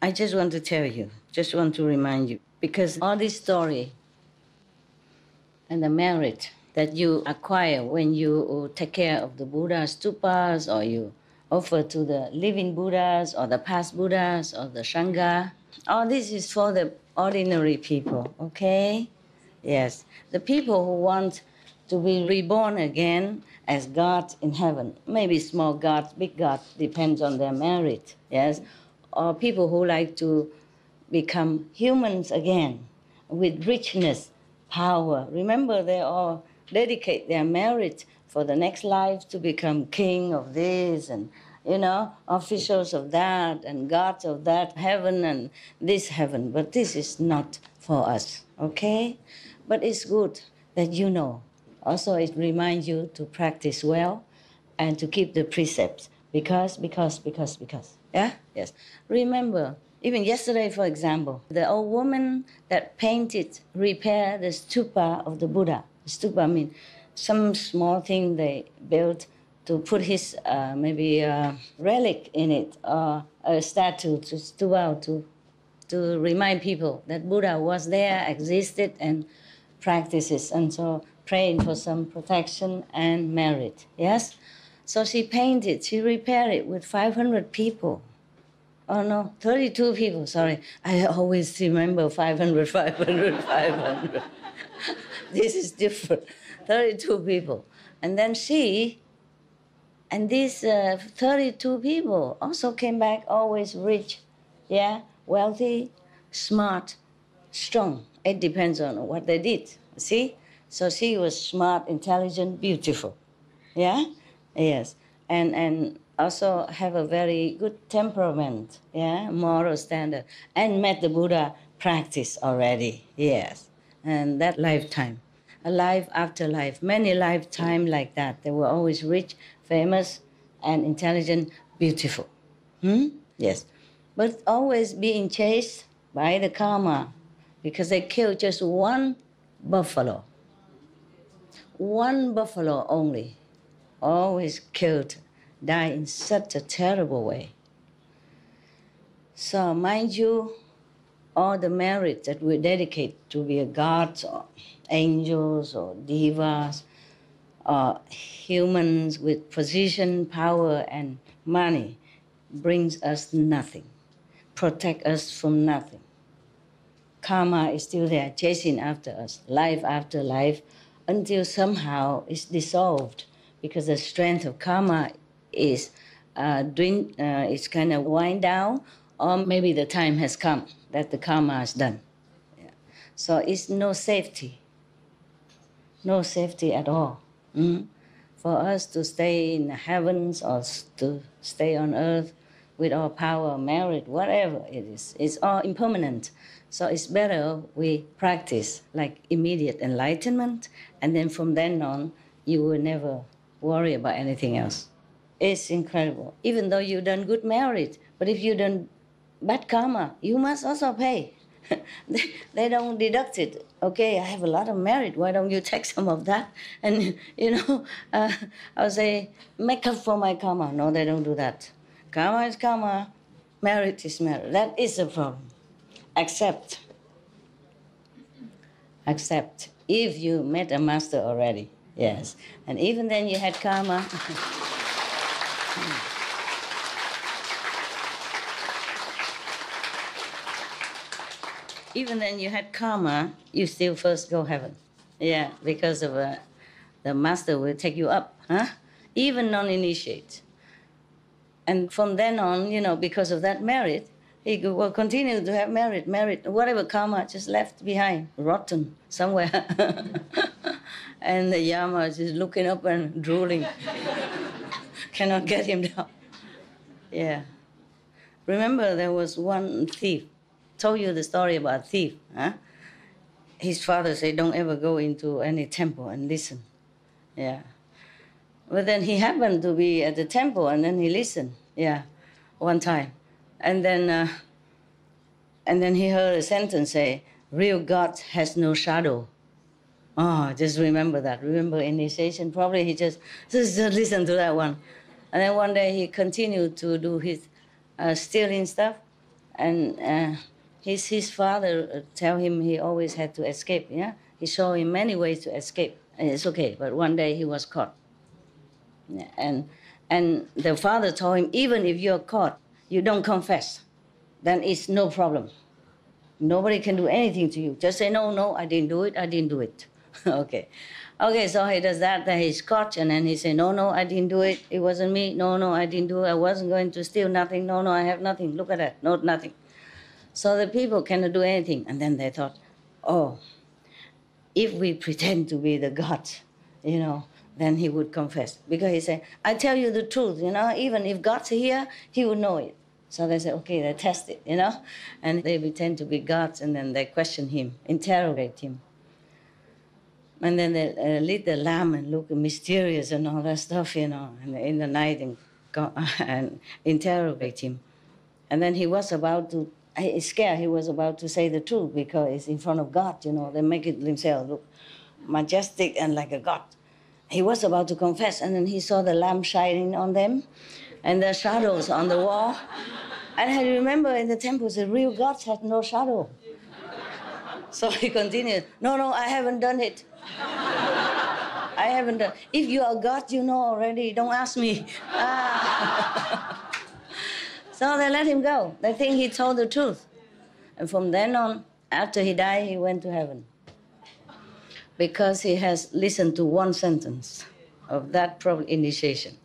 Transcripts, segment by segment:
I just want to tell you, just want to remind you, because all this story and the merit that you acquire when you take care of the Buddha stupas, or you offer to the living Buddhas or the past Buddhas or the Sangha, all this is for the ordinary people, okay? Yes, the people who want to be reborn again as gods in heaven, maybe small gods, big gods, depends on their merit, yes? Or people who like to become humans again with richness, power. Remember, they all dedicate their merit for the next life to become king of this and, officials of that and gods of that heaven and this heaven. But this is not for us, okay? But it's good that you know. Also, it reminds you to practice well and to keep the precepts because. Yeah? Yes. Remember, even yesterday, for example, the old woman that repaired the stupa of the Buddha. Stupa means some small thing they built to put his relic in it, or a statue to remind people that Buddha was there, existed, and practices, and so praying for some protection and merit. Yes? So she repaired it with 500 people. Oh no, 32 people, sorry. I always remember 500. This is different. 32 people. And then these 32 people also came back always rich, wealthy, smart, strong. It depends on what they did, see? So she was smart, intelligent, beautiful, yeah? Yes, and also have a very good temperament, moral standard, and met the Buddha practice already, yes. And that lifetime, a life after life, many lifetimes like that. They were always rich, famous, and intelligent, beautiful. Yes, but always being chased by the karma because they killed just one buffalo. One buffalo only, always killed, died in such a terrible way. So mind you, all the merit that we dedicate to be a gods or angels or devas or humans with position, power, and money brings us nothing, protect us from nothing. Karma is still there, chasing after us, life after life, until somehow it's dissolved because the strength of karma is it's kind of wind down, or maybe the time has come that the karma is done. Yeah. So it's no safety at all. For us to stay in the heavens or to stay on earth with all power, merit, whatever it is, it's all impermanent. So it's better we practice like immediate enlightenment, and then from then on, you will never worry about anything else. It's incredible. Even though you done good merit, but if you done bad karma, you must also pay. they don't deduct it. Okay, I have a lot of merit. Why don't you take some of that? And, I'll say, make up for my karma. No, they don't do that. Karma is karma. Merit is merit. That is the problem. Accept. If you met a master already, yes. And even then you had karma. Even then you had karma, you still first go heaven. Yeah, because of the master will take you up, even non-initiate. And from then on, because of that merit, he will continue to have merit, whatever karma just left behind, rotten somewhere. And the Yama is just looking up and drooling. Cannot get him down. Yeah. Remember there was one thief. Told you the story about thief. His father said, don't ever go into any temple and listen. Yeah. But then he happened to be at the temple and then he listened. Yeah, one time. And then he heard a sentence say, real God has no shadow. Oh, just remember that. Remember initiation. Probably he just listen to that one. And then one day he continued to do his stealing stuff. And his father tell him he always had to escape. Yeah, he showed him many ways to escape. And it's okay, but one day he was caught. Yeah, and the father told him, even if you're caught, you don't confess, then it's no problem. Nobody can do anything to you. Just say, no, I didn't do it, I didn't do it. Okay. Okay, so he does that, then he's caught, and then he say, no, I didn't do it, it wasn't me, no, I didn't do it, I wasn't going to steal nothing, no, I have nothing, look at that, no, nothing. So the people cannot do anything. And then they thought, oh, if we pretend to be the God, then he would confess. Because he said, I tell you the truth, even if God's here, he would know it. So they said, okay, they test it, and they pretend to be gods, and then they question him, interrogate him. And then they lit the lamp and look mysterious and all that stuff, and in the night and interrogate him. And then he was about to, he's scared, he was about to say the truth because it's in front of God, they make it themselves look majestic and like a god. He was about to confess, and then he saw the lamp shining on them and the shadows on the wall. And I remember in the temples, the real gods had no shadow. So he continued, no, I haven't done it. I haven't done. If you are God, you know already, don't ask me. So they let him go. They think he told the truth. And from then on, after he died, he went to heaven. Because he has listened to one sentence of that initiation.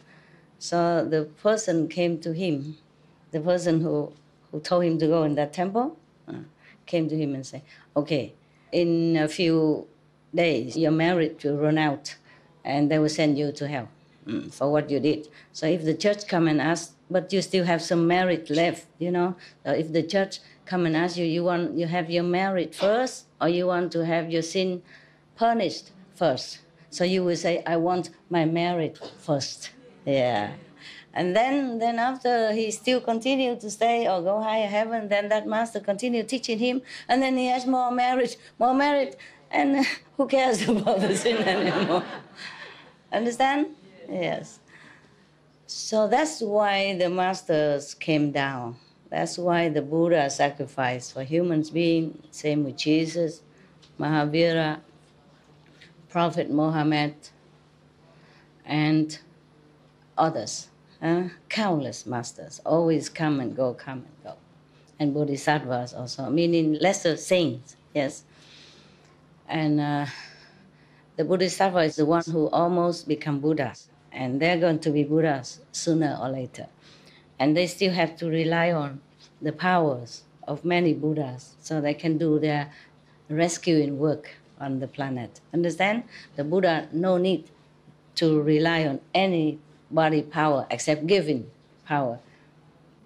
So the person came to him, the person who told him to go in that temple, came to him and said, okay, in a few days, your merit will run out, and they will send you to hell for what you did. So if the church come and ask, but you still have some merit left, so if the church come and ask you, you have your merit first, or you want to have your sin punished first? So you will say, I want my merit first. Yeah. And then after he still continued to stay or go higher heaven, then that master continued teaching him, and then he has more merit, and who cares about the sin anymore? Understand? Yes. So that's why the masters came down. That's why the Buddha sacrificed for human beings, same with Jesus, Mahavira, Prophet Muhammad, and others. Countless masters always come and go. And bodhisattvas also, meaning lesser saints, yes. And the bodhisattva is the one who almost become Buddhas. And they're going to be Buddhas sooner or later. And they still have to rely on the powers of many Buddhas so they can do their rescuing work on the planet. Understand? The Buddha no need to rely on any body power except giving power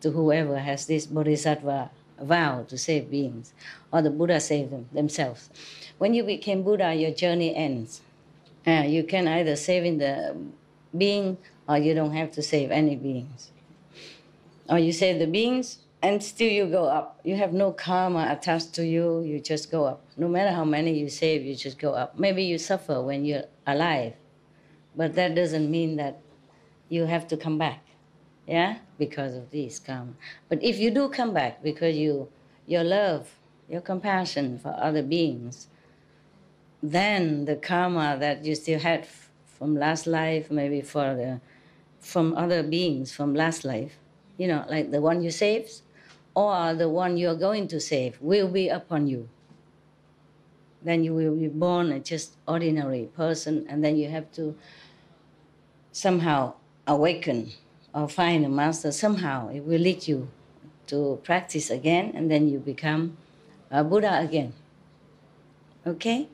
to whoever has this bodhisattva vow to save beings, or the Buddha save themselves. When you became Buddha, your journey ends. You can either save in the being, or you don't have to save any beings. Or you save the beings and still you go up. You have no karma attached to you, you just go up. No matter how many you save, you just go up. Maybe you suffer when you're alive, but that doesn't mean that you have to come back, because of this karma. But if you do come back because your love, your compassion for other beings, then the karma that you still had from last life, maybe from other beings from last life, like the one you saved, or the one you're going to save, will be upon you. Then you will be born a just ordinary person, and then you have to somehow awaken or find a master. Somehow it will lead you to practice again, and then you become a Buddha again. Okay?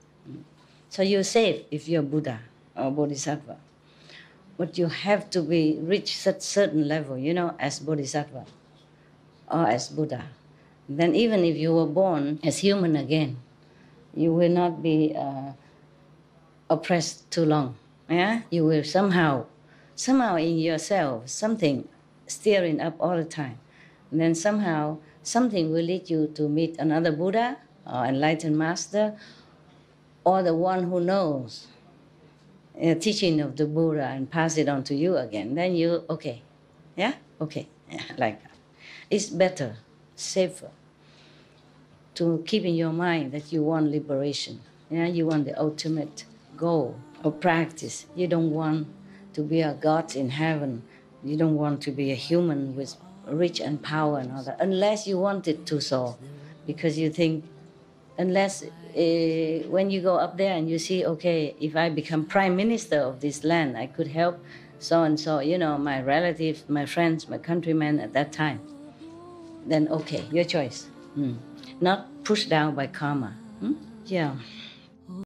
So you're safe if you're Buddha or Bodhisattva. But you have to reach such certain level, as Bodhisattva or as Buddha. Then even if you were born as human again, you will not be oppressed too long. Yeah? You will somehow in yourself, something stirring up all the time. And then somehow, something will lead you to meet another Buddha or enlightened master, or the one who knows the teaching of the Buddha and pass it on to you again. Then you, okay. Yeah? Okay. Yeah, like that. It's better safer to keep in your mind that you want liberation. Yeah, you want the ultimate goal of practice. You don't want to be a god in heaven. You don't want to be a human with rich and power and all that, unless you want it to so, because you think, unless when you go up there and you see, okay, if I become prime minister of this land, I could help so and so, you know, my relatives, my friends, my countrymen at that time, then okay, your choice. Not pushed down by karma. Yeah.